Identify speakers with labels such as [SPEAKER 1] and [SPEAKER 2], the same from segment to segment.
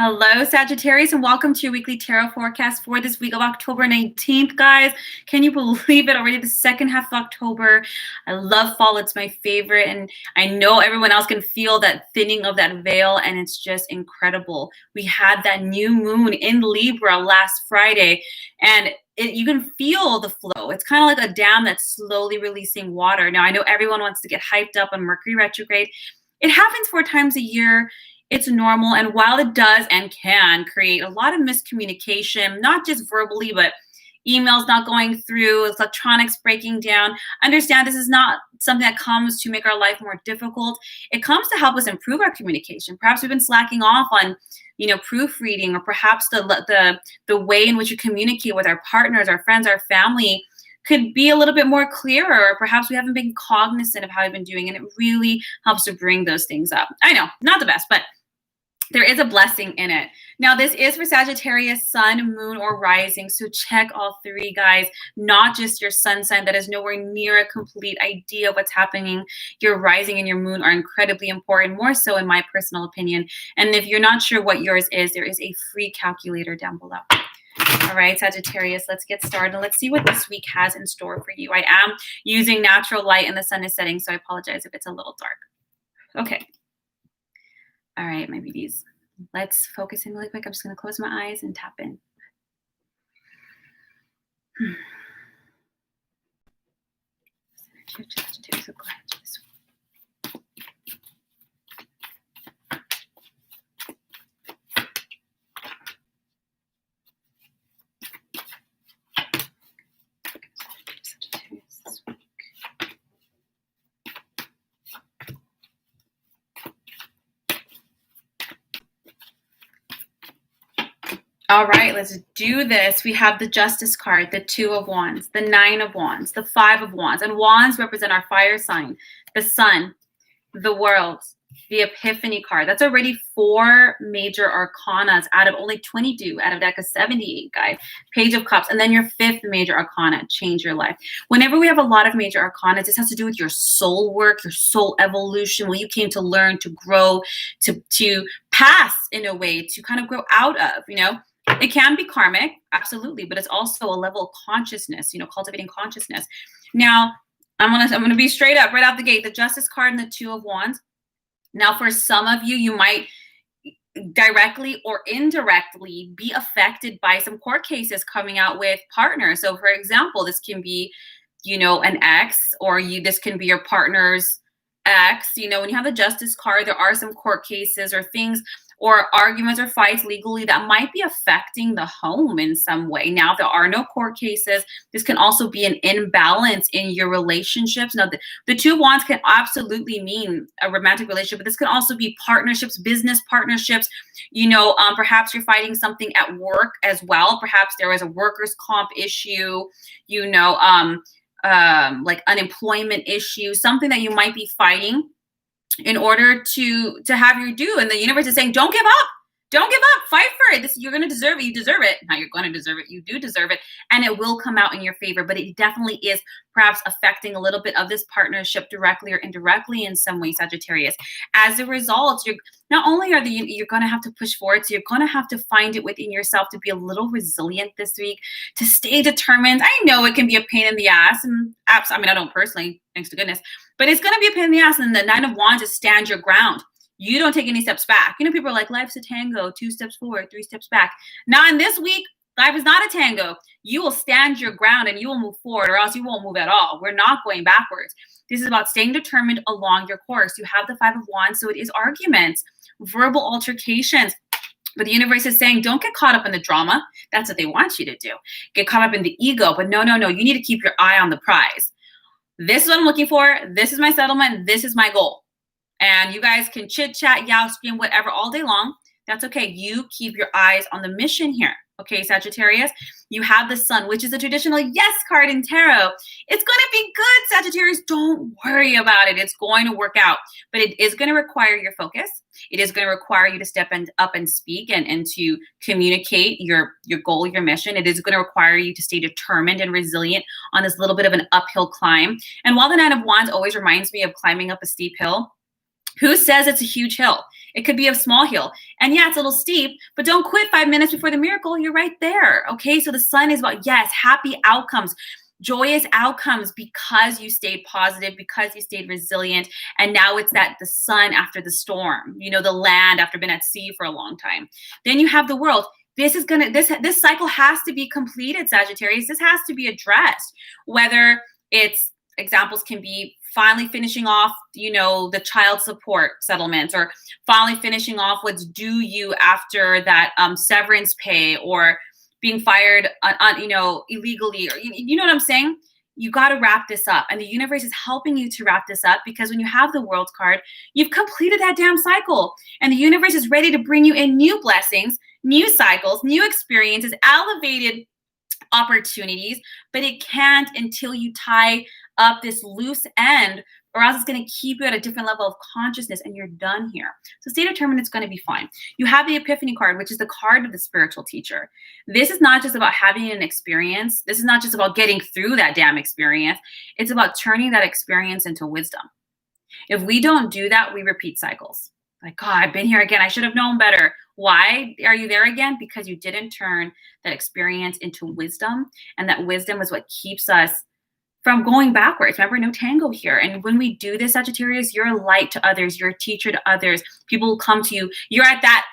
[SPEAKER 1] Hello, Sagittarius, and welcome to your weekly tarot forecast for this week of October 19th, guys. Can you believe it? Already the second half of October. I love fall. It's my favorite, and I know everyone else can feel that thinning of that veil, and it's just incredible. We had that new moon in Libra last Friday, and you can feel the flow. It's kind of like a dam that's slowly releasing water. Now, I know everyone wants to get hyped up on Mercury retrograde. It happens 4 times a year. It's normal, and while it does and can create a lot of miscommunication, not just verbally, but emails not going through, electronics breaking down, understand this is not something that comes to make our life more difficult. It comes to help us improve our communication. Perhaps we've been slacking off on, proofreading, or perhaps the way in which we communicate with our partners, our friends, our family could be a little bit more clearer, or perhaps we haven't been cognizant of how we've been doing, and it really helps to bring those things up. I know, not the best, but there is a blessing in it. Now, this is for Sagittarius, sun, moon, or rising. So check all 3, guys, not just your sun sign. That is nowhere near a complete idea of what's happening. Your rising and your moon are incredibly important, more so in my personal opinion. And if you're not sure what yours is, there is a free calculator down below. All right, Sagittarius, let's get started. Let's see what this week has in store for you. I am using natural light and the sun is setting, so I apologize if it's a little dark. Okay. All right, my beauties. Let's focus in really quick. I'm just going to close my eyes and tap in. All right, let's do this. We have the Justice card, the 2 of Wands, the 9 of Wands, the 5 of Wands. And Wands represent our fire sign, the sun, the world, the Epiphany card. That's already 4 major arcanas out of only 22, out of deck of 78, guys. Page of Cups. And then your 5th major arcana, change your life. Whenever we have a lot of major arcanas, this has to do with your soul work, your soul evolution, what you came to learn, to grow, to pass in a way, to kind of grow out of, It can be karmic, absolutely, but it's also a level of consciousness, cultivating consciousness. Now, I'm gonna be straight up right out the gate. The Justice card and the 2 of Wands. Now, for some of you, you might directly or indirectly be affected by some court cases coming out with partners. So, for example, this can be, an ex, or this can be your partner's ex. When you have the Justice card, there are some court cases or things, or arguments or fights legally that might be affecting the home in some way. Now, there are no court cases. This can also be an imbalance in your relationships. Now, the 2 of Wands can absolutely mean a romantic relationship, but this can also be partnerships, business partnerships. Perhaps you're fighting something at work as well. Perhaps there is a workers' comp issue, like unemployment issue, something that you might be fighting in order to have your due. And the universe is saying, don't give up. Don't give up. Fight for it. You're going to deserve it. You deserve it. Now, you're going to deserve it. You do deserve it. And it will come out in your favor. But it definitely is perhaps affecting a little bit of this partnership directly or indirectly in some way, Sagittarius. As a result, you're not only you're going to have to push forward, so you're going to have to find it within yourself to be a little resilient this week, to stay determined. I know it can be a pain in the ass. And I don't personally, thanks to goodness, but it's going to be a pain in the ass. And the 9 of Wands is stand your ground. You don't take any steps back. People are like, life's a tango, 2 steps forward, 3 steps back. Now, in this week, life is not a tango. You will stand your ground and you will move forward, or else you won't move at all. We're not going backwards. This is about staying determined along your course. You have the 5 of Wands, so it is arguments, verbal altercations. But the universe is saying, don't get caught up in the drama. That's what they want you to do. Get caught up in the ego. But no. You need to keep your eye on the prize. This is what I'm looking for. This is my settlement. This is my goal. And you guys can chit chat, yell, scream, whatever all day long. That's okay. You keep your eyes on the mission here. Okay, Sagittarius, you have the sun, which is a traditional yes card in tarot. It's going to be good, Sagittarius. Don't worry about it. It's going to work out. But it is going to require your focus. It is going to require you to step up and speak and to communicate your goal, your mission. It is going to require you to stay determined and resilient on this little bit of an uphill climb. And while the 9 of Wands always reminds me of climbing up a steep hill, who says it's a huge hill? It could be a small hill. And yeah, it's a little steep, but don't quit 5 minutes before the miracle. You're right there. Okay. So the sun is about, yes, happy outcomes, joyous outcomes because you stayed positive, because you stayed resilient. And now it's that the sun after the storm, the land after being at sea for a long time. Then you have the world. This cycle has to be completed, Sagittarius. This has to be addressed, whether it's examples can be finally finishing off, the child support settlements, or finally finishing off what's due you after that severance pay, or being fired illegally, or you know what I'm saying? You got to wrap this up. And the universe is helping you to wrap this up, because when you have the world card, you've completed that damn cycle. And the universe is ready to bring you in new blessings, new cycles, new experiences, elevated opportunities, but it can't until you tie up this loose end, or else it's going to keep you at a different level of consciousness, and you're done here. So stay determined, it's going to be fine. You have the Epiphany card, which is the card of the spiritual teacher. This is not just about having an experience. This is not just about getting through that damn experience. It's about turning that experience into wisdom. If we don't do that, we repeat cycles. Like, God, I've been here again. I should have known better. Why are you there again? Because you didn't turn that experience into wisdom. And that wisdom is what keeps us from going backwards. Remember, no tango here. And when we do this, Sagittarius, you're a light to others. You're a teacher to others. People will come to you. You're at that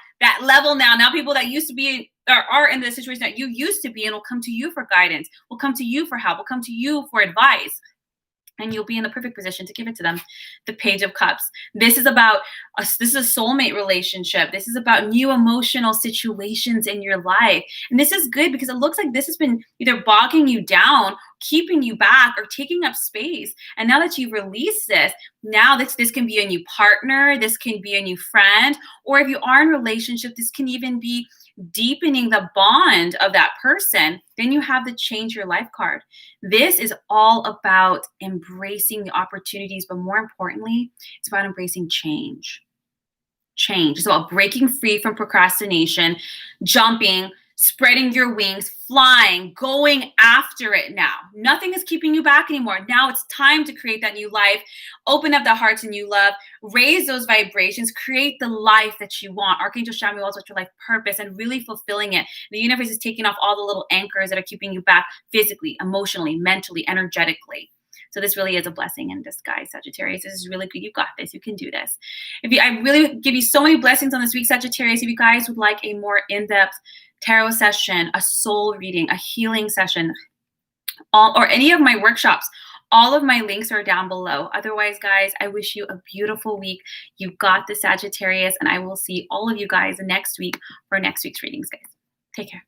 [SPEAKER 1] level now. Now people that used to be or are in the situation that you used to be and will come to you for guidance, will come to you for help, will come to you for advice. And you'll be in the perfect position to give it to them. The Page of Cups. This is about this is a soulmate relationship. This is about new emotional situations in your life. And this is good because it looks like this has been either bogging you down, keeping you back, or taking up space. And now that you've released this, now this can be a new partner, this can be a new friend, or if you are in a relationship, this can even be deepening the bond of that person. Then you have the Change Your Life card. This is all about embracing the opportunities, but more importantly, it's about embracing change. Change. It's about breaking free from procrastination, jumping, spreading your wings, flying, going after it now. Nothing is keeping you back anymore. Now it's time to create that new life, open up the heart to new love, raise those vibrations, create the life that you want. Archangel Chamuel is what your life purpose, and really fulfilling it. The universe is taking off all the little anchors that are keeping you back physically, emotionally, mentally, energetically. So this really is a blessing in disguise, Sagittarius. This is really good. You got this. You can do this. I really give you so many blessings on this week, Sagittarius. If you guys would like a more in-depth tarot session, a soul reading, a healing session, or any of my workshops, all of my links are down below. Otherwise, guys, I wish you a beautiful week. You got the Sagittarius, and I will see all of you guys next week for next week's readings, guys. Take care.